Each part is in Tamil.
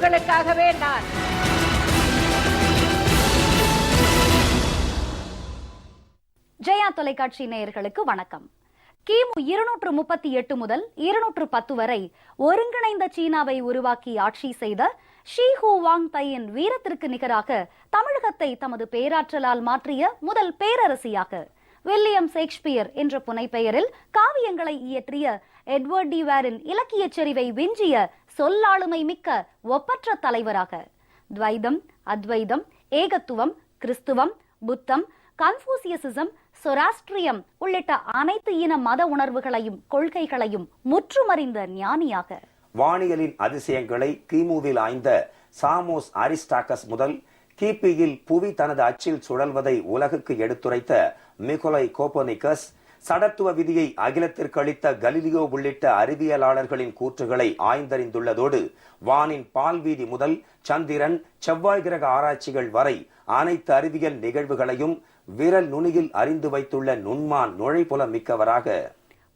உங்களுக்காகவே நான். ஜெயா தொலைக்காட்சி நேயர்களுக்கு வணக்கம். கிமு 238 முதல் 210 வரை ஒருங்கிணைந்த சீனாவை உருவாக்கி ஆட்சி செய்த ஷி ஹுவாங் தையின் வீரத்திற்கு நிகராக தமிழகத்தை தமது பேராற்றலால் மாற்றிய முதல் பேரரசியாக வில்லியம் ஷேக்ஸ்பியர் என்ற புனைப்பெயரில் காவியங்களை இயற்றிய எட்வர்ட் டி வேரின் இலக்கிய செறிவை விஞ்சிய சொல்லாளுமை மிக்க ஒப்பற்ற தலைவராக துவைதம், அத்வைதம், ஏகத்துவம், கிறிஸ்துவம், புத்தம், கன்ஃபூசியசிசம், சொராஸ்ட்ரியம் உள்ளிட்ட அனைத்து இன மத உணர்வுகளையும் கொள்கைகளையும் முற்றுமறிந்த ஞானியாக வானியலின் அதிசயங்களை கிமுவில் ஆய்ந்த சாமோஸ் அரிஸ்டாகஸ் முதல் கிபியில் புவி தனது அச்சில் சுழல்வதை உலகுக்கு எடுத்துரைத்த நிக்கோலை கோப்பர்னிக்கஸ், சடத்துவ விதியை அகிலத்திற்கு அளித்த கலீலியோ உள்ளிட்ட அறிவியலாளர்களின் கூற்றுகளை ஆய்ந்தறிந்துள்ளதோடு வானின் பால்வீதி முதல் சந்திரன், செவ்வாய் கிரக ஆராய்ச்சிகள் வரை அனைத்து அறிவியல் நிகழ்வுகளையும் விரல் நுனியில் அறிந்து வைத்துள்ள நுண்மான் நுழைப்புலம் மிக்கவராக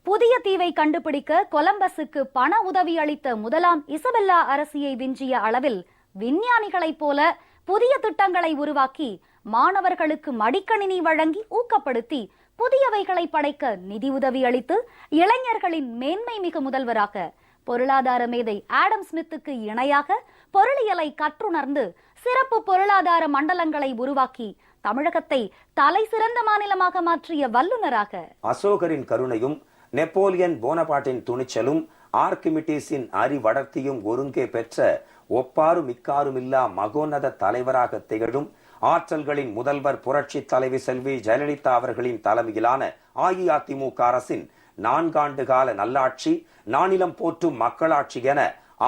புதிய தீவை கண்டுபிடிக்க கொலம்பஸுக்கு பண உதவி அளித்த முதலாம் இசபெல்லா அரசியை விஞ்சிய அளவில் விஞ்ஞானிகளைப் போல புதிய திட்டங்களை உருவாக்கி மாணவர்களுக்கு மடிக்கணினி வழங்கி ஊக்கப்படுத்தி புதியவைகளை படைக்க நிதி உதவி அளித்து இளைஞர்களின் மேன்மை மிகு முதல்வராக பொருளாதார மேதை ஆடம் ஸ்மித்துக்கு இணையாக பொருளியலை கற்றுணர்ந்து சிறப்பு பொருளாதார மண்டலங்களை உருவாக்கி தமிழகத்தை தலை சிறந்த மாநிலமாக மாற்றிய வல்லுநராக அசோகரின் கருணையும் நெப்போலியன் போனபார்ட்டின் துணிச்சலும் ஆர்கிமிடிஸின் அறிவடர்த்தியும் ஒருங்கே பெற்ற ஒப்பாறு மிக்காருமில்லா மகோன்னத தலைவராக திகழும் ஆற்றல்களின் முதல்வர் புரட்சி தலைவி செல்வி ஜெயலலிதா அவர்களின் தலைமையிலான அஇஅதிமுக அரசின் 4 ஆண்டு கால நல்லாட்சி, நானிலம் போற்றும் மக்களாட்சி என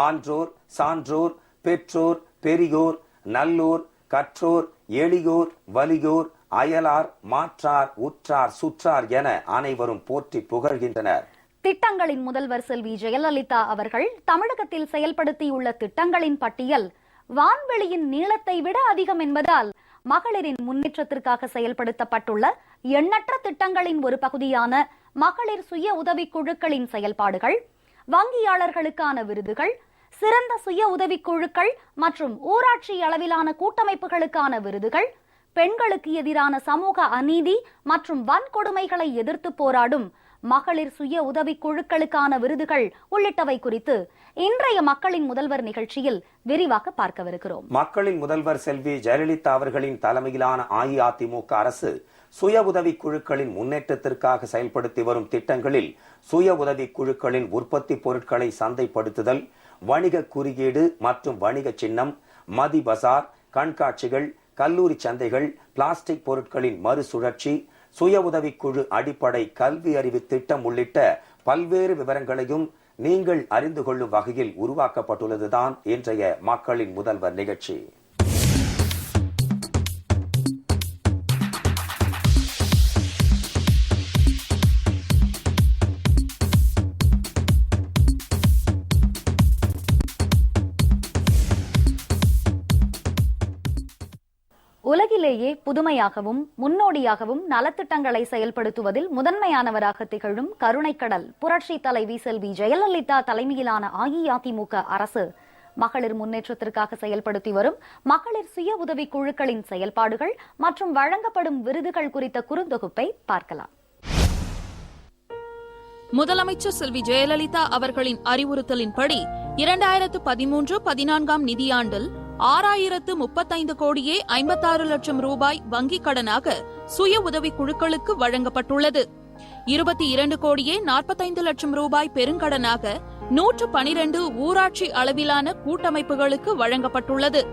ஆன்றோர், சான்றோர், பெற்றோர், பெரியோர், நல்லோர், கற்றோர், எளியோர், வலியோர், அயலார், மாற்றார், உற்றார், சுற்றார் என அனைவரும் போற்றி புகழ்கின்றனர். திட்டங்களின் முதல்வர் செல்வி ஜெயலலிதா அவர்கள் தமிழகத்தில் செயல்படுத்தியுள்ள திட்டங்களின் பட்டியல் வான்வெளியின் நீளத்தை விட அதிகம் என்பதால் மகளிரின் முன்னேற்றத்திற்காக செயல்படுத்தப்பட்டுள்ள எண்ணற்ற திட்டங்களின் ஒரு பகுதியான மகளிர் சுய உதவிக் குழுக்களின் செயல்பாடுகள், வங்கியாளர்களுக்கான விருதுகள், சிறந்த சுய உதவிக் குழுக்கள் மற்றும் ஊராட்சி அளவிலான கூட்டமைப்புகளுக்கான விருதுகள், பெண்களுக்கு எதிரான சமூக அநீதி மற்றும் வன்கொடுமைகளை எதிர்த்து போராடும் மகளிர் சுய உதவிக் குழுக்களுக்கான விருதுகள் உள்ளிட்டவை குறித்து இன்றைய மக்களின் முதல்வர் நிகழ்ச்சியில் விரிவாக பார்க்கவிருக்கிறோம். மக்களின் முதல்வர் செல்வி ஜெயலலிதா அவர்களின் தலைமையிலான அஇஅதிமுக அரசு சுய உதவிக் குழுக்களின் முன்னேற்றத்திற்காக செயல்படுத்தி வரும் திட்டங்களில் சுய உதவிக் குழுக்களின் உற்பத்தி பொருட்களை சந்தைப்படுத்துதல், வணிக குறியீடு மற்றும் வணிக சின்னம், மதி பசார், கண்காட்சிகள், கல்லூரி சந்தைகள், பிளாஸ்டிக் பொருட்களின் மறுசுழற்சி, சுய உதவிக்குழு அடிப்படை கல்வி அறிவு திட்டம் உள்ளிட்ட பல்வேறு விவரங்களையும் நீங்கள் அறிந்து கொள்ளும் வகையில் உருவாக்கப்பட்டுள்ளதுதான் இன்றைய மக்களின் முதல்வர் நிகழ்ச்சி. உலகிலேயே புதுமையாகவும் முன்னோடியாகவும் நலத்திட்டங்களை செயல்படுத்துவதில் முதன்மையானவராக திகழும் கருணைக்கடல் புரட்சி தலைவி செல்வி ஜெயலலிதா தலைமையிலான அஇஅதிமுக அரசு மகளிர் முன்னேற்றத்திற்காக செயல்படுத்தி வரும் மகளிர் சுய உதவிக் குழுக்களின் செயல்பாடுகள் மற்றும் வழங்கப்படும் விருதுகள் குறித்த குறுந்தொகுப்பை பார்க்கலாம். முதலமைச்சர் செல்வி ஜெயலலிதா அவர்களின் அறிவுறுத்தலின்படி 2013-14 நிதியாண்டில் 6035 கோடியே 56 லட்சம் ரூபாய் வங்கிக் கடனாக சுய உதவிக் குழுக்களுக்கு வழங்கப்பட்டுள்ளது. 22 கோடியே 45 லட்சம் ரூபாய் பெருங்கடனாக 112 ஊராட்சி அளவிலான கூட்டமைப்புகளுக்கு வழங்கப்பட்டுள்ளது.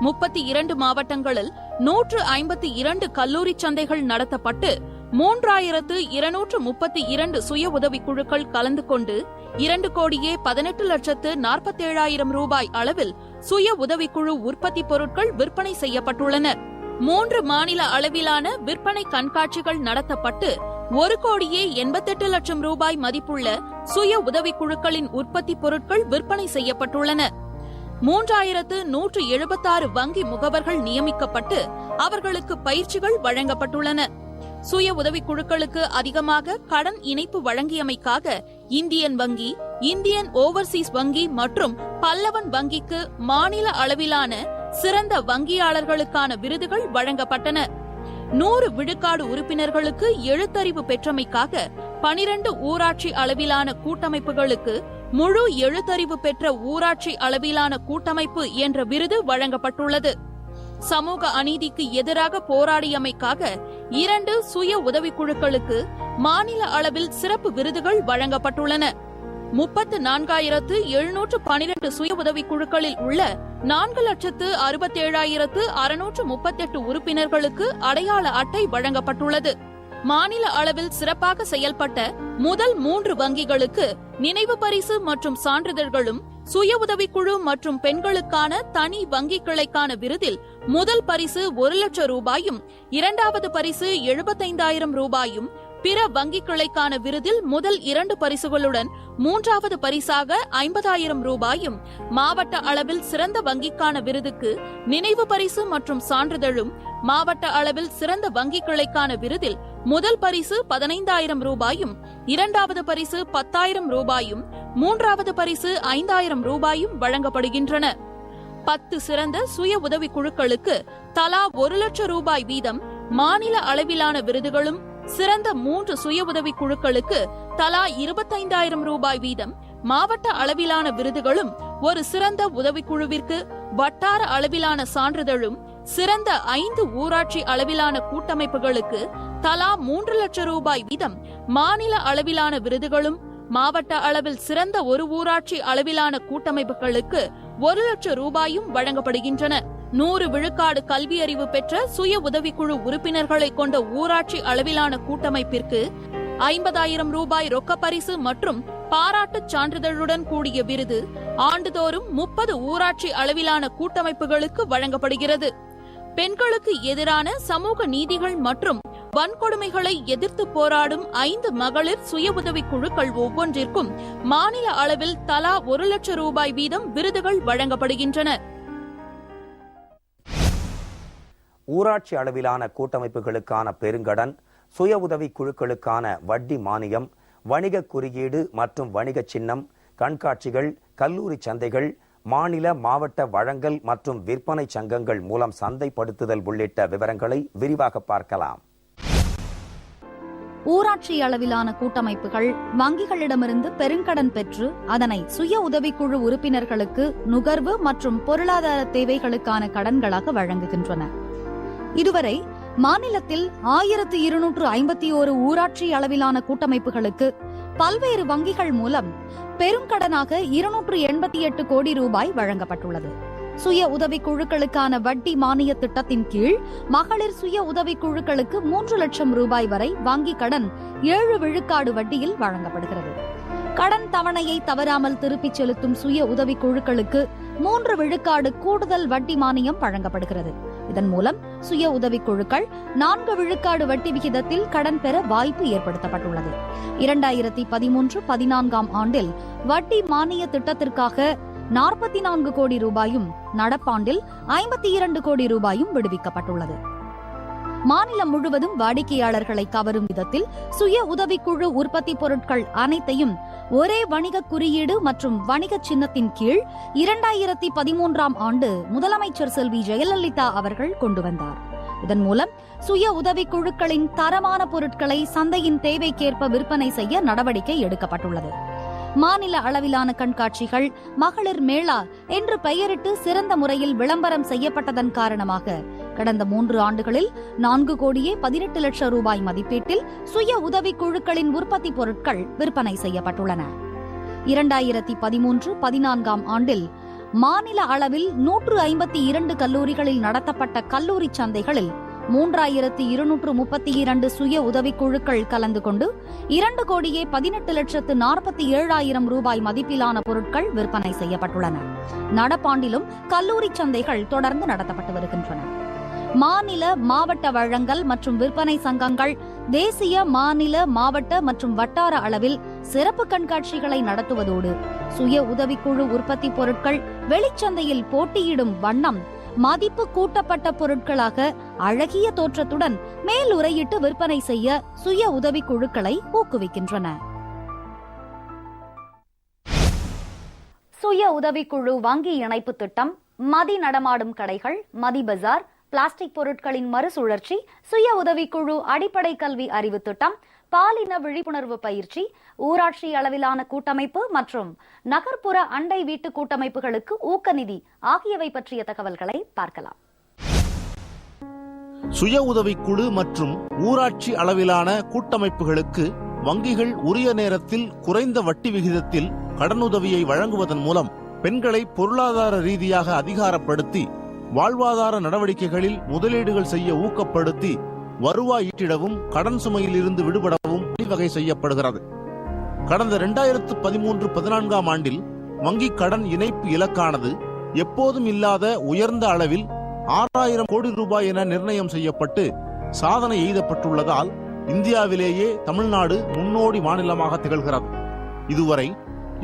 32 மாவட்டங்களில் 152 கல்லூரி சந்தைகள் நடத்தப்பட்டு 3232 சுய உதவிக் குழுக்கள் கலந்து கொண்டு 2 கோடியே 18 லட்சத்து 47,000 ரூபாய் அளவில் சுய உதவிக்குழு உற்பத்தி பொருட்கள் விற்பனை செய்யப்பட்டுள்ளன. 3 மாநில அளவிலான விற்பனை கண்காட்சிகள் நடத்தப்பட்டு 1 கோடியே 88 லட்சம் ரூபாய் மதிப்புள்ள சுய உதவிக்குழுக்களின் உற்பத்தி பொருட்கள் விற்பனை செய்யப்பட்டுள்ளன. 3176 வங்கி முகவர்கள் நியமிக்கப்பட்டு அவர்களுக்கு பயிற்சிகள் வழங்கப்பட்டுள்ளன. சுய உதவிக் குழுக்களுக்கு அதிகமாக கடன் இணைப்பு வழங்கியமைக்காக இந்தியன் வங்கி, இந்தியன் ஓவர்சீஸ் வங்கி மற்றும் பல்லவன் வங்கிக்கு மாநில அளவிலான சிறந்த வங்கியாளர்களுக்கான விருதுகள் வழங்கப்பட்டன. 100 விழுக்காடு உறுப்பினர்களுக்கு எழுத்தறிவு பெற்றமைக்காக 12 ஊராட்சி அளவிலான கூட்டமைப்புகளுக்கு முழு எழுத்தறிவு பெற்ற ஊராட்சி அளவிலான கூட்டமைப்பு என்ற விருது வழங்கப்பட்டுள்ளது. சமூக அநீதிக்கு எதிராக போராடியமைக்காக 2 சுய உதவிக்குழுக்களுக்கு மாநில அளவில் சிறப்பு விருதுகள் வழங்கப்பட்டுள்ளன. 34,712 சுய உதவிக்குழுக்களில் உள்ள 4,67,638 உறுப்பினர்களுக்கு அடையாள அட்டை வழங்கப்பட்டுள்ளது. மாநில அளவில் சிறப்பாக செயல்பட்ட முதல் 3 வங்கிகளுக்கு நினைவு பரிசு மற்றும் சான்றிதழ்களும், சுய உதவிக்குழு மற்றும் பெண்களுக்கான தனி வங்கி கிளைக்கான விருதில் முதல் பரிசு 1 லட்சம் ரூபாயும், 2வது பரிசு 75,000 ரூபாயும், பிற வங்கி கிளைக்கான விருதில் முதல் 2 பரிசுகளுடன் 3வது பரிசாக 50,000 ரூபாயும், மாவட்ட அளவில் சிறந்த வங்கிக்கான விருதுக்கு நினைவு பரிசு மற்றும் சான்றிதழும், மாவட்ட அளவில் சிறந்த வங்கி கிளைக்கான விருதில் முதல் பரிசு 15,000 ரூபாயும், 2வது பரிசு 10,000 ரூபாயும், 3வது பரிசு 5,000 ரூபாயும் வழங்கப்படுகின்றன. 10 சிறந்த சுய உதவி குழுக்களுக்கு தலா 1 லட்சம் ரூபாய் வீதம் மாநில அளவிலான விருதுகளும், சிறந்த 3 சுய உதவி குழுக்களுக்கு தலா 25,000 ரூபாய் வீதம் மாவட்ட அளவிலான விருதுகளும், ஒரு சிறந்த உதவிக்குழுவிற்கு வட்டார அளவிலான சான்றிதழும், சிறந்த 5 ஊராட்சி அளவிலான கூட்டமைப்புகளுக்கு தலா 3 லட்சம் ரூபாய் வீதம் மாநில அளவிலான விருதுகளும், மாவட்ட அளவில் சிறந்த 1 ஊராட்சி அளவிலான கூட்டமைப்புகளுக்கு 1 லட்சம் ரூபாயும் வழங்கப்படுகின்றன. 100 விழுக்காடு கல்வி அறிவு பெற்ற சுய உதவிக்குழு உறுப்பினர்களை கொண்ட ஊராட்சி அளவிலான கூட்டமைப்பிற்கு 50,000 ரூபாய் ரொக்க பரிசு மற்றும் பாராட்டுச் சான்றிதழுடன் கூடிய விருது ஆண்டுதோறும் 30 ஊராட்சி அளவிலான கூட்டமைப்புகளுக்கு வழங்கப்படுகிறது. பெண்களுக்கு எதிரான சமூக நீதிகள் மற்றும் வன்கொடுமைகளை எதிர்த்து போராடும் 5 மகளிர் சுய உதவி குழுக்கள் ஒவ்வொன்றிற்கும் மாநில அளவில் தலா 1 லட்சம் ரூபாய் வீதம் விருதுகள் வழங்கப்படுகின்றன. ஊராட்சி அளவிலான கூட்டமைப்புகளுக்கான பெருங்கடன், சுய உதவி குழுக்களுக்கான வட்டி மானியம், வணிக குறியீடு மற்றும் வணிக சின்னம், கண்காட்சிகள், கல்லூரி சந்தைகள், மாநில மாவட்ட வழங்கல் மற்றும் விற்பனை சங்கங்கள் மூலம் சந்தைப்படுத்துதல் உள்ளிட்ட விவரங்களை விரிவாக பார்க்கலாம். ஊராட்சி அளவிலான கூட்டமைப்புகள் வங்கிகளிடமிருந்து பெருங்கடன் பெற்று அதனை சுய உதவிக்குழு உறுப்பினர்களுக்கு நுகர்வு மற்றும் பொருளாதார தேவைகளுக்கான கடன்களாக வழங்குகின்றன. இதுவரை மாநிலத்தில் 1,251 ஊராட்சி அளவிலான கூட்டமைப்புகளுக்கு பல்வேறு வங்கிகள் மூலம் பெருங்கடனாக 288 கோடி ரூபாய் வழங்கப்பட்டுள்ளது. சுய உதவி குழுக்களுக்கான வட்டி மானிய திட்டத்தின் கீழ் மகளிர் சுய உதவி குழுக்களுக்கு 3 லட்சம் ரூபாய் வரை வங்கி கடன் 7 விழுக்காடு வட்டியில் வழங்கப்படுகிறது. கடன் தவணையை தவறாமல் திருப்பிச் செலுத்தும் சுய உதவி குழுக்களுக்கு 3 விழுக்காடு கூடுதல் வட்டி மானியம் வழங்கப்படுகிறது. இதன் மூலம் சுய உதவி குழுக்கள் 4 விழுக்காடு வட்டி விகிதத்தில் கடன் பெற வாய்ப்பு ஏற்படுத்தப்பட்டுள்ளது. 2013-14 ஆண்டில் வட்டி மானிய திட்டத்திற்காக 44 கோடி ரூபாயும், நடப்பாண்டில் 52 கோடி ரூபாயும் விடுவிக்கப்பட்டுள்ளது. மாநிலம் முழுவதும் வாடிக்கையாளர்களை கவரும் விதத்தில் சுய உதவிக்குழு உற்பத்தி பொருட்கள் அனைத்தையும் ஒரே வணிக குறியீடு மற்றும் வணிக சின்னத்தின் கீழ் 2013 ஆண்டு முதலமைச்சர் செல்வி ஜெயலலிதா அவர்கள் கொண்டு வந்தார். இதன் மூலம் சுய உதவி குழுக்களின் தரமான பொருட்களை சந்தையின் தேவைக்கேற்ப விற்பனை செய்ய நடவடிக்கை எடுக்கப்பட்டுள்ளது. மாநில அளவிலான கண்காட்சிகள், மகளிர் மேளா என்று பெயரிட்டு சிறந்த முறையில் விளம்பரம் செய்யப்பட்டதன் காரணமாக கடந்த 3 ஆண்டுகளில் 4,18 லட்சம் ரூபாய் மதிப்பீட்டில் சுய உதவி குழுக்களின் உற்பத்தி பொருட்கள் விற்பனை செய்யப்பட்டுள்ளன. 2013-14 ஆண்டில் மாநில அளவில் 152 கல்லூரிகளில் நடத்தப்பட்ட கல்லூரி சந்தைகளில் 3,232 சுய உதவிக்குழுக்கள் கலந்து கொண்டு 2,18,47,000 ரூபாய் மதிப்பிலான பொருட்கள் விற்பனை செய்யப்பட்டுள்ளன. நடப்பாண்டிலும் கல்லூரி சந்தைகள் தொடர்ந்து நடத்தப்பட்டு வருகின்றன. மாநில மாவட்ட வழங்கல் மற்றும் விற்பனை சங்கங்கள் தேசிய, மாநில, மாவட்ட மற்றும் வட்டார அளவில் சிறப்பு கண்காட்சிகளை நடத்துவதோடு சுய உதவிக்குழு உற்பத்தி பொருட்கள் வெளிச்சந்தையில் போட்டியிடும் வண்ணம் மதிப்பு கூட்டப்பட்ட பொருட்களாக அழகிய தோற்றத்துடன் மேலுறையிட்டு விற்பனை செய்ய சுய உதவி குழுக்களை ஊக்குவிக்கின்றன. சுய உதவிக்குழு வங்கி இணைப்பு திட்டம், மதி நடமாடும் கடைகள், மதி பஜார், பிளாஸ்டிக் பொருட்களின் மறுசுழற்சி, சுய உதவிக்குழு அடிப்படை கல்வி அறிவு திட்டம், பாலின விழிப்புணர்வு பயிற்சி, ஊராட்சி அளவிலான கூட்டமைப்பு மற்றும் நகர்ப்புற அண்டை வீட்டு கூட்டமைப்புகளுக்கு ஊக்கநிதி ஆகியவை பற்றிய தகவல்களை பார்க்கலாம். சுய உதவிக்குழு மற்றும் ஊராட்சி அளவிலான கூட்டமைப்புகளுக்கு வங்கிகள் உரிய நேரத்தில் குறைந்த வட்டி விகிதத்தில் கடனுதவியை வழங்குவதன் மூலம் பெண்களை பொருளாதார ரீதியாக அதிகாரப்படுத்தி வாழ்வாதார நடவடிக்கைகளில் முதலீடுகள் செய்ய ஊக்கப்படுத்தி வருவாய் ஈட்டிடவும் கடன் சுமையில் இருந்து விடுபடவும் வழிவகை செய்யப்படுகிறது. கடந்த 2013-14 ஆண்டில் வங்கி கடன் இணைப்பு இலக்கானது எப்போதும் இல்லாத உயர்ந்த அளவில் 6000 கோடி ரூபாய் என நிர்ணயம் செய்யப்பட்டு சாதனை எய்தப்பட்டுள்ளதால் இந்தியாவிலேயே தமிழ்நாடு முன்னோடி மாநிலமாக திகழ்கிறது. இதுவரை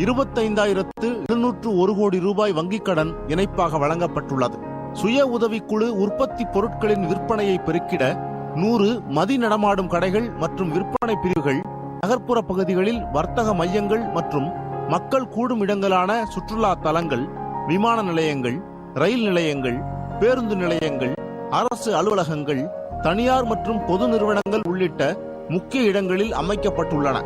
25,701 கோடி ரூபாய் வங்கிக் கடன் இணைப்பாக வழங்கப்பட்டுள்ளது. சுய உதவிக்குழு உற்பத்தி பொருட்களின் விற்பனையை பெருக்கிட 100 மதி நடமாடும் கடைகள் மற்றும் விற்பனை பிரிவுகள், நகர்ப்புற பகுதிகளில் வர்த்தக மையங்கள் மற்றும் மக்கள் கூடும் இடங்களான சுற்றுலா தலங்கள், விமான நிலையங்கள், ரயில் நிலையங்கள், பேருந்து நிலையங்கள், அரசு அலுவலகங்கள், தனியார் மற்றும் பொது நிறுவனங்கள் உள்ளிட்ட முக்கிய இடங்களில் அமைக்கப்பட்டுள்ளன.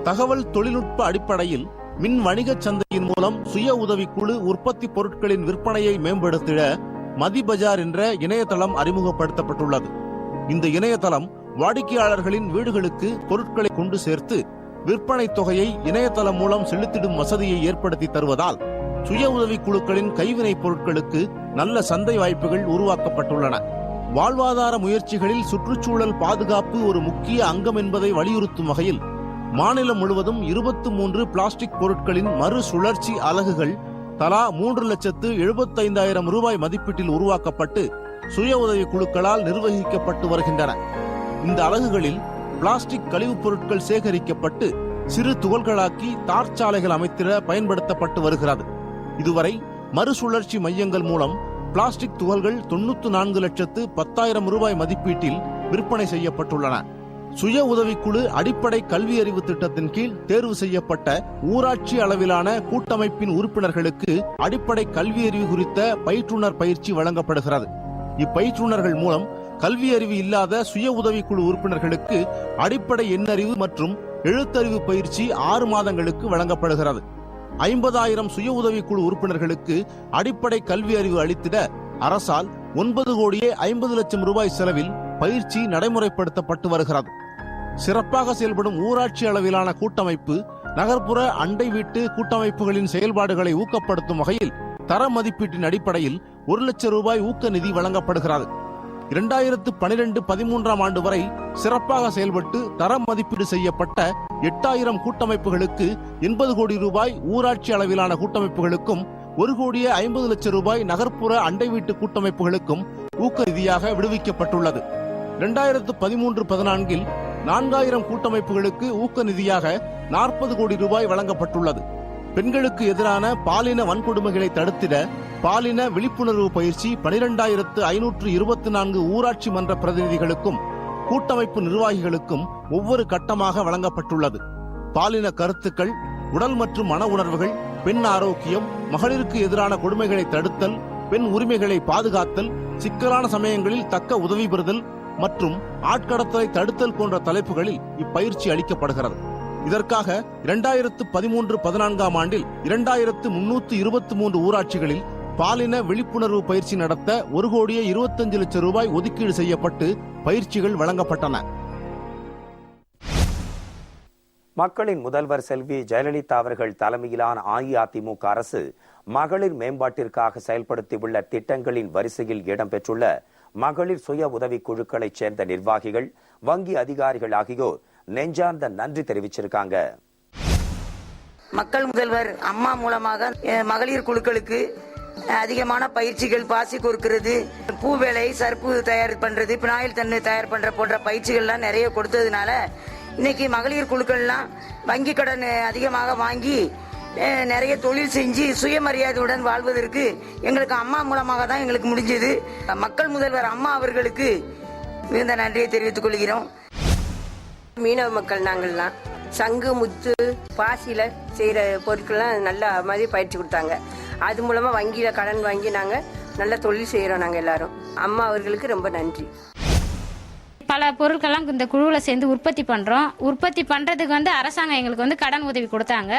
தகவல் தொழில்நுட்ப அடிப்படையில் மின் வணிக சந்தையின் மூலம் சுய உதவிக்குழு உற்பத்தி பொருட்களின் விற்பனையை மேம்படுத்திட மதி பஜார் என்ற இணையதளம் அறிமுகப்படுத்தப்பட்டுள்ளது. இந்த இணையதளம் வாடிக்கையாளர்களின் வீடுகளுக்கு பொருட்களை கொண்டு சேர்த்து விற்பனை தொகையை இணையதளம் மூலம் செலுத்திடும் வசதியை ஏற்படுத்தி தருவதால் சுய உதவிக்குழுக்களின் கைவினைப் பொருட்களுக்கு நல்ல சந்தை வாய்ப்புகள் உருவாக்கப்பட்டுள்ளன. வாழ்வாதார முயற்சிகளில் சுற்றுச்சூழல் பாதுகாப்பு ஒரு முக்கிய அங்கம் என்பதை வலியுறுத்தும் வகையில் மாநிலம் முழுவதும் 23 பிளாஸ்டிக் பொருட்களின் மறுசுழற்சி அலகுகள் தலா 3,75,000 ரூபாய் மதிப்பீட்டில் உருவாக்கப்பட்டு சுய உதவி குழுக்களால் நிர்வகிக்கப்பட்டு வருகின்றன. இந்த அலகுகளில் பிளாஸ்டிக் கழிவுப் பொருட்கள் சேகரிக்கப்பட்டு சிறு துகள்களாக்கி தார்ச்சாலைகள் அமைத்திட பயன்படுத்தப்பட்டு வருகிறது. இதுவரை மறுசுழற்சி மையங்கள் மூலம் பிளாஸ்டிக் துகள்கள் 94,10,000 ரூபாய் மதிப்பீட்டில் விற்பனை செய்யப்பட்டுள்ளன. சுய உதவிக்குழு அடிப்படை கல்வி அறிவு திட்டத்தின் கீழ் தேர்வு செய்யப்பட்ட ஊராட்சி அளவிலான கூட்டமைப்பின் உறுப்பினர்களுக்கு அடிப்படை கல்வி அறிவு குறித்த பயிற்றுனர் பயிற்சி வழங்கப்படுகிறது. இப்பயிற்றுனர்கள் மூலம் கல்வி அறிவு இல்லாத சுய உதவிக்குழு உறுப்பினர்களுக்கு அடிப்படை எண்ணறிவு மற்றும் எழுத்தறிவு பயிற்சி 6 மாதங்களுக்கு வழங்கப்படுகிறது. 50,000 சுய உதவிக்குழு உறுப்பினர்களுக்கு அடிப்படை கல்வி அறிவு அளித்திட அரசால் 9,50,00,000 ரூபாய் செலவில் பயிற்சி நடைமுறைப்படுத்தப்பட்டு வருகிறது. சிறப்பாக செயல்படும் ஊராட்சி அளவிலான கூட்டமைப்பு நகர்ப்புற அண்டை வீட்டு கூட்டமைப்புகளின் செயல்பாடுகளை ஊக்கப்படுத்தும் வகையில் தர மதிப்பீட்டின் அடிப்படையில் 1,00,000 ரூபாய் ஊக்க நிதி வழங்கப்படுகிறது. 2012-13 ஆண்டு வரை சிறப்பாக செயல்பட்டு தர மதிப்பீடு செய்யப்பட்ட 8,000 கூட்டமைப்புகளுக்கு 80 கோடி ரூபாய், ஊராட்சி அளவிலான கூட்டமைப்புகளுக்கும் 1,50,00,000 ரூபாய், நகர்ப்புற அண்டை வீட்டு கூட்டமைப்புகளுக்கும் ஊக்க நிதியாக விடுவிக்கப்பட்டுள்ளது. 2013-14 4,000 கூட்டமைப்புகளுக்கு ஊக்க நிதியாக 40 கோடி ரூபாய் வழங்கப்பட்டுள்ளது. பெண்களுக்கு எதிரான பாலின வன்கொடுமைகளை தடுத்திட பாலின விழிப்புணர்வு பயிற்சி 12,524 ஊராட்சி மன்ற பிரதிநிதிகளுக்கும் கூட்டமைப்பு நிர்வாகிகளுக்கும் ஒவ்வொரு கட்டமாக வழங்கப்பட்டுள்ளது. பாலின கருத்துக்கள், உடல் மற்றும் மன உணர்வுகள், பெண் ஆரோக்கியம், மகளிருக்கு எதிரான கொடுமைகளை தடுத்தல், பெண் உரிமைகளை பாதுகாத்தல், சிக்கலான சமயங்களில் தக்க உதவி பெறுதல் மற்றும் ஆட்கடத்தலை தடுத்தல் போன்ற தலைப்புகளில் இப்பயிற்சி அளிக்கப்படுகிறது. இதற்காக 2013-14 ஆண்டில் 2,323 ஊராட்சிகளில் பாலின விழிப்புணர்வு பயிற்சி நடத்த 1,25,00,000 ரூபாய் ஒதுக்கீடு செய்யப்பட்டு பயிற்சிகள் வழங்கப்பட்டன. மக்களின் முதல்வர் செல்வி ஜெயலலிதா அவர்கள் தலைமையிலான அஇஅதிமுக அரசு மகளிர் மேம்பாட்டிற்காக செயல்படுத்தியுள்ள திட்டங்களின் வரிசையில் இடம்பெற்றுள்ள மகளிர் சுய உதவி குழுக்களைச் சேர்ந்த நிர்வாகிகள், வங்கி அதிகாரிகள் ஆகியோர் நெஞ்சார்ந்த நன்றி தெரிவிச்சிருக்காங்க. மக்கள் முதல்வர் அம்மா மூலமாக மகளிர் குழுக்களுக்கு அதிகமான பயிற்சிகள், பாசி கொறுக்கிறது, பூ வேலை, சர்ப்பு தயார் பண்றது, பினாயில் தண்ணி தயார் பண்ற போன்ற பயிற்சிகள்லாம் நிறைய கொடுத்ததுனால இன்னைக்கு மகளிர் குழுக்கள்லாம் வங்கி கடன் அதிகமாக வாங்கி நிறைய தொழில் செஞ்சு சுயமரியாதையுடன் வாழ்வதற்கு எங்களுக்கு அம்மா மூலமாக தான் எங்களுக்கு முடிஞ்சது. மக்கள் முதல்வர் அம்மா அவர்களுக்கு மிகுந்த நன்றியை தெரிவித்துக் கொள்கிறோம். மீனவ மக்கள் நாங்கள்லாம் சங்கு, முத்து, பாசியில் செய்கிற பொருட்கள்லாம் நல்லா மாதிரி பயிற்சி கொடுத்தாங்க. அது மூலமாக வங்கியில் கடன் வாங்கி நாங்கள் நல்ல தொழில் செய்கிறோம். நாங்கள் எல்லாரும் அம்மா அவர்களுக்கு ரொம்ப நன்றி. பல பொருட்கள்லாம் இந்த குழுவில் சேர்ந்து உற்பத்தி பண்ணுறோம். உற்பத்தி பண்ணுறதுக்கு அரசாங்கம் எங்களுக்கு கடன் உதவி கொடுத்தாங்க.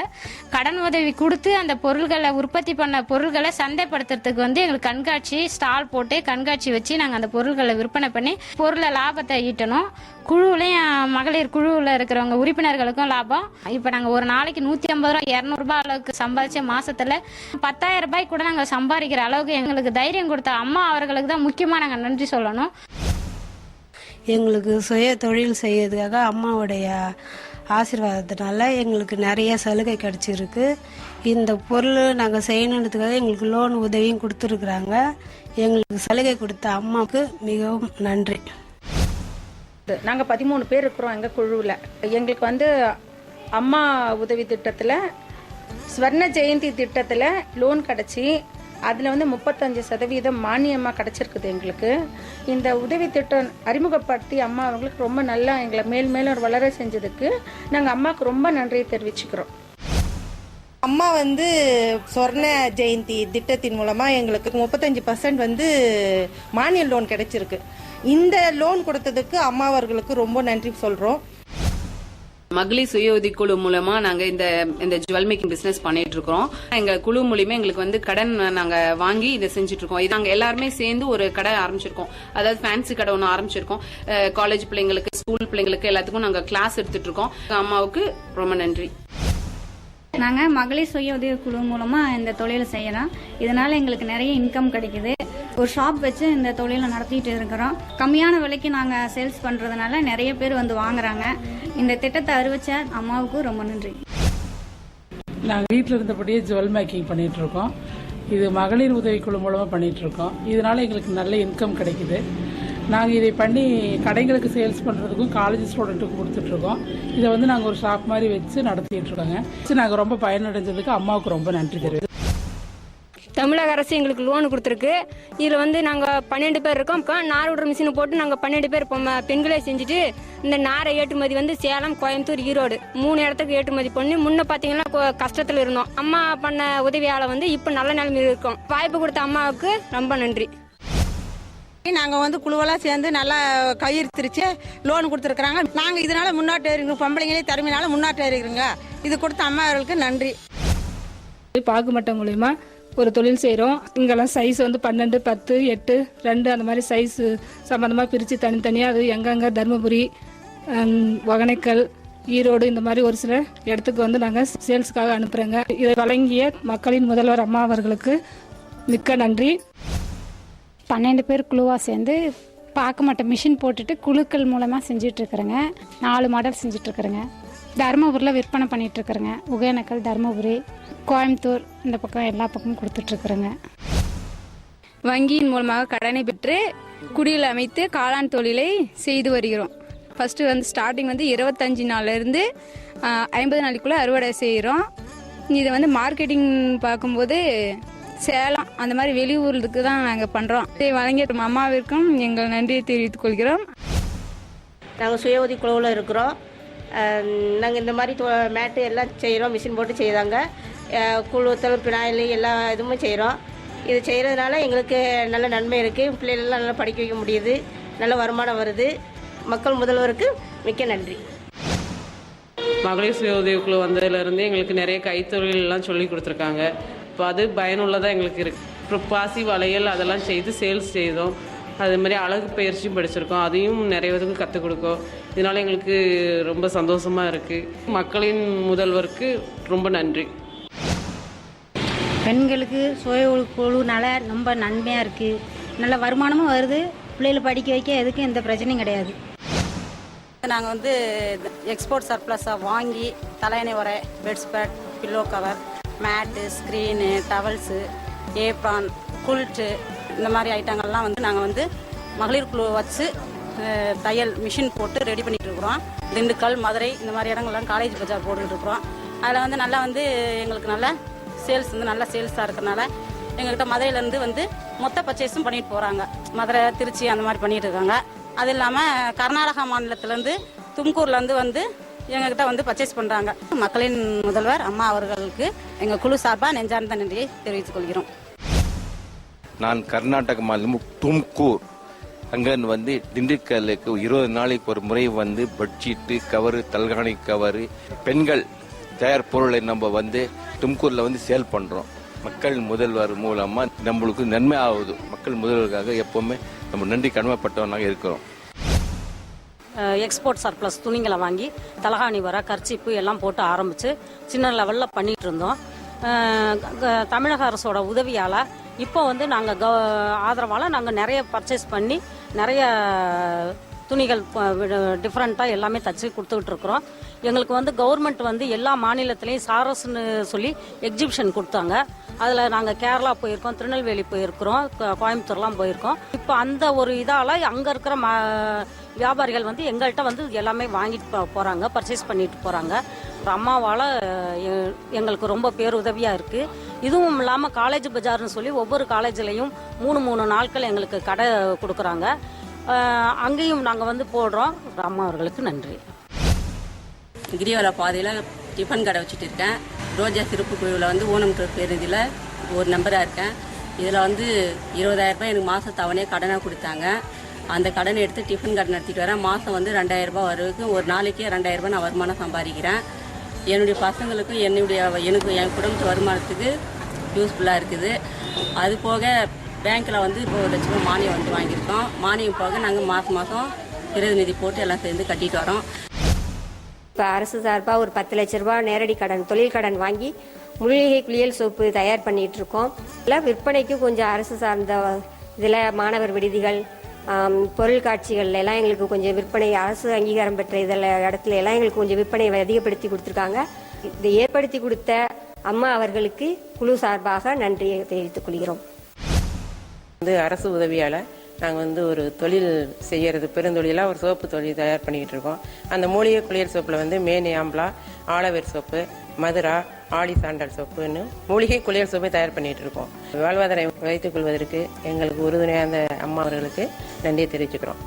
கடன் உதவி கொடுத்து அந்த பொருள்களை உற்பத்தி பண்ண பொருள்களை சந்தைப்படுத்துறதுக்கு எங்களுக்கு கண்காட்சி ஸ்டால் போட்டு கண்காட்சி வச்சு நாங்கள் அந்த பொருள்களை விற்பனை பண்ணி பொருளை லாபத்தை ஈட்டணும். குழுவிலையும் மகளிர் குழுவில் இருக்கிறவங்க உறுப்பினர்களுக்கும் லாபம். இப்போ நாங்கள் ஒரு நாளைக்கு 150 ரூபா 200 ரூபாய் அளவுக்கு சம்பாதிச்ச மாசத்துல 10,000 ரூபாய் கூட நாங்கள் சம்பாதிக்கிற அளவுக்கு எங்களுக்கு தைரியம் கொடுத்த அம்மா அவர்களுக்கு தான் முக்கியமாக நாங்கள் நன்றி சொல்லணும். எங்களுக்கு சுய தொழில் செய்யறதுக்காக அம்மாவுடைய ஆசீர்வாதத்தினால எங்களுக்கு நிறைய சலுகை கிடைச்சிருக்கு. இந்த பொருள் நாங்கள் செய்யணுன்றதுக்காக எங்களுக்கு லோன் உதவியும் கொடுத்துருக்குறாங்க. எங்களுக்கு சலுகை கொடுத்த அம்மாவுக்கு மிகவும் நன்றி. நாங்கள் 13 பேர் இருக்கிறோம் எங்கள் குழுவில். எங்களுக்கு அம்மா உதவி திட்டத்தில் ஸ்வர்ண ஜெயந்தி திட்டத்தில் லோன் கிடச்சி அதில் 35% மானியமாக கிடச்சிருக்குது எங்களுக்கு. இந்த உதவி திட்டம் அறிமுகப்படுத்தி அம்மா அவங்களுக்கு ரொம்ப நல்லா எங்களை மேலும் வளர செஞ்சதுக்கு நாங்கள் அம்மாவுக்கு ரொம்ப நன்றியை தெரிவிச்சுக்கிறோம். அம்மா ஸ்வர்ண ஜெயந்தி திட்டத்தின் மூலமாக எங்களுக்கு 35% மானிய லோன் கிடைச்சிருக்கு. இந்த லோன் கொடுத்ததுக்கு அம்மா அவர்களுக்கு ரொம்ப நன்றி சொல்கிறோம். மகளிர் சுய உதவி குழு மூலமா நாங்க இந்த ஜுவல் மேக்கிங் பிசினஸ் பண்ணிட்டு இருக்கோம். எங்க குழு மூலியமா எங்களுக்கு கடன் நாங்க வாங்கி இதை செஞ்சுட்டு இருக்கோம். நாங்க எல்லாருமே சேர்ந்து ஒரு கடை ஆரம்பிச்சிருக்கோம். அதாவது ஃபேன்சி கடை ஒன்று ஆரம்பிச்சிருக்கோம். காலேஜ் பிள்ளைங்களுக்கு, ஸ்கூல் பிள்ளைங்களுக்கு எல்லாத்துக்கும் நாங்க கிளாஸ் எடுத்துட்டு இருக்கோம். அம்மாவுக்கு ரொம்ப நன்றி. நாங்கள் மகளிர் சுய உதவி குழு மூலமாக இந்த தொழிலை செய்யலாம். இதனால் எங்களுக்கு நிறைய இன்கம் கிடைக்குது. ஒரு ஷாப் வச்சு இந்த தொழிலை நடத்திட்டு இருக்கிறோம். கம்மியான விலைக்கு நாங்கள் சேல்ஸ் பண்ணுறதுனால நிறைய பேர் வாங்குறாங்க. இந்த திட்டத்தை அறிவிச்ச அம்மாவுக்கு ரொம்ப நன்றி. நாங்கள் வீட்டில் இருந்தபடியே ஜுவல் மேக்கிங் பண்ணிட்டு இருக்கோம். இது மகளிர் உதவிக்குழு மூலமாக பண்ணிட்டு இருக்கோம். இதனால எங்களுக்கு நல்ல இன்கம் கிடைக்குது. நாங்கள் இதை பண்ணி கடைகளுக்கு சேல்ஸ் பண்ணுறதுக்கும் காலேஜ் ஸ்டூடெண்ட்டுக்கும் கொடுத்துட்ருக்கோம். இதை நாங்கள் ஒரு ஷாப் மாதிரி வச்சு நடத்திட்டு இருக்கோங்க. நாங்கள் ரொம்ப பயனடைஞ்சதுக்கு அம்மாவுக்கு ரொம்ப நன்றி தெரிவித்து. தமிழக அரசு எங்களுக்கு லோன் கொடுத்துருக்கு. இதில் நாங்கள் 12 பேர் இருக்கோம். நார் விடுற மிஷினை போட்டு நாங்கள் 12 பேர் பெண்களே செஞ்சுட்டு இந்த நாரை ஏற்றுமதி சேலம், கோயம்புத்தூர், ஈரோடு 3 இடத்துக்கு ஏற்றுமதி பண்ணி முன்ன பார்த்தீங்கன்னா கஷ்டத்தில் இருந்தோம். அம்மா பண்ண உதவியால் இப்போ நல்ல நிலைமையில் இருக்கோம். வாய்ப்பு கொடுத்த அம்மாவுக்கு ரொம்ப நன்றி. நாங்கள் குழுவெல்லாம் சேர்ந்து நல்லா கையெழுத்திருச்சு லோன் கொடுத்துருக்குறாங்க. நாங்கள் இதனால முன்னாட்டு இருக்கிறோம். பொம்பளைங்களே திறமையினால முன்னாட்டு இருக்கிறோங்க. இது கொடுத்த அம்மா அவர்களுக்கு நன்றி. பாகு மட்டம் மூலயமா ஒரு தொழில் செய்கிறோம். இங்கெல்லாம் சைஸ் 12, 10, 8, 2 அந்த மாதிரி சைஸ் சம்மந்தமாக பிரித்து தனித்தனியாக அது எங்கெங்கே தருமபுரி, ஒகனைக்கல், ஈரோடு இந்த மாதிரி ஒரு சில இடத்துக்கு நாங்கள் சேல்ஸுக்காக அனுப்புகிறோங்க. இதை வழங்கிய மக்களின் முதல்வர் அம்மா அவர்களுக்கு மிக்க நன்றி. 12 பேர் குழுவாக சேர்ந்து பாக்கு மட்டை மிஷின் போட்டுட்டு குழுக்கள் மூலமாக செஞ்சிட்ருக்குறேங்க. 4 மாடல் செஞ்சிட்ருக்குறேங்க. தருமபுரியில் விற்பனை பண்ணிகிட்ருக்குறேங்க. ஒகேனக்கல், தருமபுரி, கோயம்புத்தூர் இந்த பக்கம் எல்லா பக்கமும் கொடுத்துட்ருக்குறேங்க. வங்கியின் மூலமாக கடனை பெற்று குடியில் அமைத்து காளான் தொழிலை செய்து வருகிறோம். ஃபஸ்ட்டு ஸ்டார்டிங் 25 நாள்லேருந்து 50 நாளைக்குள்ளே அறுவடை செய்கிறோம். இதை மார்க்கெட்டிங் பார்க்கும்போது சேலம் அந்த மாதிரி வெளியூருக்கு தான் நாங்கள் பண்ணுறோம். இதை வழங்கிய அம்மாவிற்கும் எங்கள் நன்றியை தெரிவித்துக் கொள்கிறோம். நாங்கள் சுய உதவி குழுவில் இருக்கிறோம். நாங்கள் இந்த மாதிரி மேட்டு எல்லாம் செய்கிறோம். மிஷின் போட்டு செய்கிறாங்க. குழு பினாயில் எல்லா இதுவுமே செய்கிறோம். இது செய்கிறதுனால எங்களுக்கு நல்ல நன்மை இருக்குது. பிள்ளைகளெல்லாம் நல்லா படிக்க வைக்க முடியுது. நல்ல வருமானம் வருது. மக்கள் முதல்வருக்கு மிக்க நன்றி. மகளிர் சுய உதவிக்குழு வந்ததுலேருந்து எங்களுக்கு நிறைய கைத்தொழிலெல்லாம் சொல்லி கொடுத்துருக்காங்க. இப்போ அது பயனுள்ளதாக எங்களுக்கு இருக்குது. அப்புறம் பாசி வளையல் அதெல்லாம் செய்து சேல்ஸ் செய்தோம். அது மாதிரி அழகு பயிற்சியும் படிச்சிருக்கோம். அதையும் நிறைய பேருக்கு கற்றுக் கொடுக்கும். இதனால் எங்களுக்கு ரொம்ப சந்தோஷமாக இருக்குது. மக்களின் முதல்வருக்கு ரொம்ப நன்றி. பெண்களுக்கு சுய குழுனால ரொம்ப நன்மையாக இருக்குது. நல்ல வருமானமும் வருது. பிள்ளைகளை படிக்க வைக்க எதுக்கும் எந்த பிரச்சனையும் கிடையாது. நாங்கள் எக்ஸ்போர்ட் சர்ப்ளஸாக வாங்கி தலையணை உரை, பெட்ஸ்பெட், பில்லோ கவர், மேட்டு, ஸ்க்ரீனு, டவல்ஸு, ஏப்ரான், குல்ட்டு இந்த மாதிரி ஐட்டங்கள்லாம் நாங்கள் மகளிர் குழு வச்சு தையல் மிஷின் போட்டு ரெடி பண்ணிட்டு இருக்கிறோம். திண்டுக்கல், மதுரை இந்த மாதிரி இடங்கள்லாம் காலேஜ் பஜார் போட்டுக்கிட்டு இருக்கிறோம். அதில் நல்லா எங்களுக்கு நல்ல சேல்ஸ் நல்ல சேல்ஸாக இருக்கிறனால எங்கள்கிட்ட மதுரையிலேருந்து மொத்த பர்ச்சேஸும் பண்ணிட்டு போகிறாங்க. மதுரை, திருச்சி அந்த மாதிரி பண்ணிட்டு இருக்காங்க. அது இல்லாமல் கர்நாடகா மாநிலத்திலேருந்து தும்கூர்லேருந்து எங்ககிட்ட வந்து பர்ச்சேஸ் பண்றாங்க. மக்களின் முதல்வர் அம்மா அவர்களுக்கு எங்க குழு சார்பாக நெஞ்சார்ந்த நன்றியை தெரிவித்துக் கொள்கிறோம். நான் கர்நாடக மாநிலம் தும்கூர் அங்கன் வந்து திண்டுக்கல்லுக்கு 20 நாளைக்கு ஒரு முறை வந்து பெட்ஷீட்டு கவரு, தல்காணி கவரு, பெண்கள் தயார் பொருளை நம்ம வந்து தும்கூர்ல வந்து சேல் பண்றோம். மக்கள் முதல்வர் மூலமா நம்மளுக்கு நன்மை ஆகுது. மக்கள் முதல்வருக்காக எப்பவுமே நம்ம நன்றி கடமைப்பட்டவனாக இருக்கிறோம். எக்ஸ்போர்ட் சர்ப்ளஸ் துணிங்களை வாங்கி தலகாணி வர கர்ச்சிப்பு எல்லாம் போட்டு ஆரம்பிச்சு சின்ன லெவலில் பண்ணிட்டு இருந்தோம். தமிழக அரசோட உதவியால் இப்போ வந்து நாங்கள் ஆதரவால் நாங்கள் நிறைய பர்ச்சேஸ் பண்ணி நிறைய துணிகள் டிஃப்ரெண்ட்டாக எல்லாமே தச்சு கொடுத்துக்கிட்டு இருக்கிறோம். எங்களுக்கு வந்து கவர்மெண்ட் வந்து எல்லா மாநிலத்திலையும் சாரஸ்ன்னு சொல்லி எக்ஸிபிஷன் கொடுத்தாங்க. அதில் நாங்கள் கேரளா போயிருக்கோம், திருநெல்வேலி போயிருக்கிறோம், கோயம்புத்தூர்லாம் போயிருக்கோம். இப்போ அந்த ஒரு இதால் அங்கே இருக்கிற வியாபாரிகள் வந்து எங்கள்கிட்ட வந்து எல்லாமே வாங்கிட்டு போகிறாங்க, பர்ச்சேஸ் பண்ணிட்டு போகிறாங்க. அம்மாவால் எங்களுக்கு ரொம்ப பேருதவியாக இருக்குது. இதுவும் இல்லாமல் காலேஜ் பஜார்னு சொல்லி ஒவ்வொரு காலேஜ்லேயும் 3 நாட்கள் எங்களுக்கு கடை கொடுக்குறாங்க. அங்கேயும் நாங்கள் வந்து போடுறோம். அம்மா அவர்களுக்கு நன்றி. கிரிவல பாதையில் டிஃபன் கடை வச்சுட்டு இருக்கேன். ரோஜா சிறப்பு குழுவில் வந்து ஊனம் பேருந்தில் ஒரு நம்பராக இருக்கேன். இதில் வந்து 20,000 ரூபாய் எனக்கு மாத தவணையாக கடனாக கொடுத்தாங்க. அந்த கடனை எடுத்து டிஃபன் கடை நடத்திட்டு வரேன். மாதம் வந்து 2,000 ரூபாய் வரைக்கும், ஒரு நாளைக்கே 2,000 ரூபாய் நான் வருமானம் சம்பாதிக்கிறேன். என்னுடைய பசங்களுக்கும் எனக்கு என் குடும்பத்து வருமானத்துக்கு யூஸ்ஃபுல்லாக இருக்குது. அது போக பேங்க்கில் வந்து இப்போ 1 லட்ச ரூபாய் மானியம் வந்து வாங்கியிருக்கோம். மானியம் போக நாங்கள் மாதம் பிரதிநிதி போட்டு எல்லாம் சேர்ந்து கட்டிட்டு வரோம். இப்போ அரசு சார்பாக ஒரு 10 லட்ச ரூபாய் நேரடி கடன், தொழில் கடன் வாங்கி மூலிகை குளியல் சோப்பு தயார் பண்ணிட்டு இருக்கோம். இல்லை விற்பனைக்கு கொஞ்சம் அரசு சார்ந்த இதில் மாணவர் விடுதிகள், பொருள் காட்சிகள்ல எல்லாம் எங்களுக்கு கொஞ்சம் விற்பனை, அரசு அங்கீகாரம் பெற்ற இதில் இடத்துல எல்லாம் எங்களுக்கு கொஞ்சம் விற்பனை அதிகப்படுத்தி கொடுத்துருக்காங்க. இதை ஏற்படுத்தி கொடுத்த அம்மா அவர்களுக்கு குழு சார்பாக நன்றியை தெரிவித்துக் கொள்கிறோம். அரசு உதவியால் நாங்கள் வந்து ஒரு தொழில் செய்யறது, பெருந்தொழிலாக ஒரு சோப்பு தொழில் தயார் பண்ணிக்கிட்டு இருக்கோம். அந்த மூலிகை குளியல் சோப்பில் வந்து மேனி ஆம்பலா, ஆலவேர் சோப்பு, மதுரா, ஆடி சாண்டல் சோப்புன்னு மூலிகை குளியல் சோப்பை தயார் பண்ணிட்டு இருக்கோம். வாழ்வாதாரம் வைத்துக் கொள்வதற்கு எங்களுக்கு உறுதுணையாக அந்த அம்மா அவர்களுக்கு நன்றியை தெரிவிச்சுக்கிறோம்.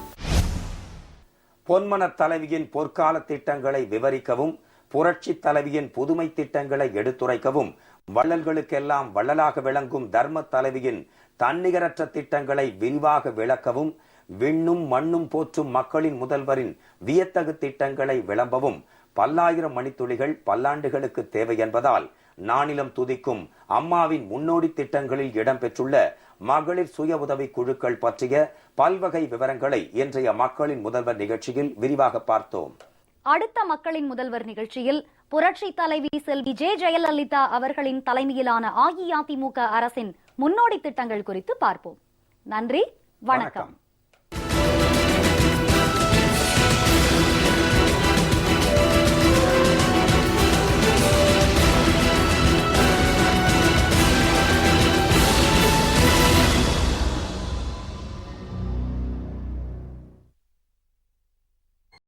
பொன்மன தலைவியின் பொற்கால திட்டங்களை விவரிக்கவும், புரட்சி தலைவியின் புதுமை திட்டங்களை எடுத்துரைக்கவும், வள்ளல்களுக்கெல்லாம் வள்ளலாக விளங்கும் தர்ம தலைவியின் தன்னிகரற்ற திட்டங்களை விரிவாக விளக்கவும், விண்ணும் மண்ணும் போற்றும் மக்களின் முதல்வரின் வியத்தகு திட்டங்களை விளம்பவும் பல்லாயிரம் மணித்துளிகள் பல்லாண்டுகளுக்கு தேவை என்பதால் நானிலம் துதிக்கும் அம்மாவின் முன்னோடி திட்டங்களில் இடம்பெற்றுள்ள மகளிர் சுய உதவி குழுக்கள் பற்றிய பல்வகை விவரங்களை இன்றைய மக்களின் முதல்வர் நிகழ்ச்சியில் விரிவாக பார்த்தோம். அடுத்த மக்களின் முதல்வர் நிகழ்ச்சியில் புரட்சி தலைவி செல்வி ஜெயலலிதா அவர்களின் தலைமையிலான அஇஅதிமுக அரசின் முன்னோடி திட்டங்கள் குறித்து பார்ப்போம். நன்றி, வணக்கம்.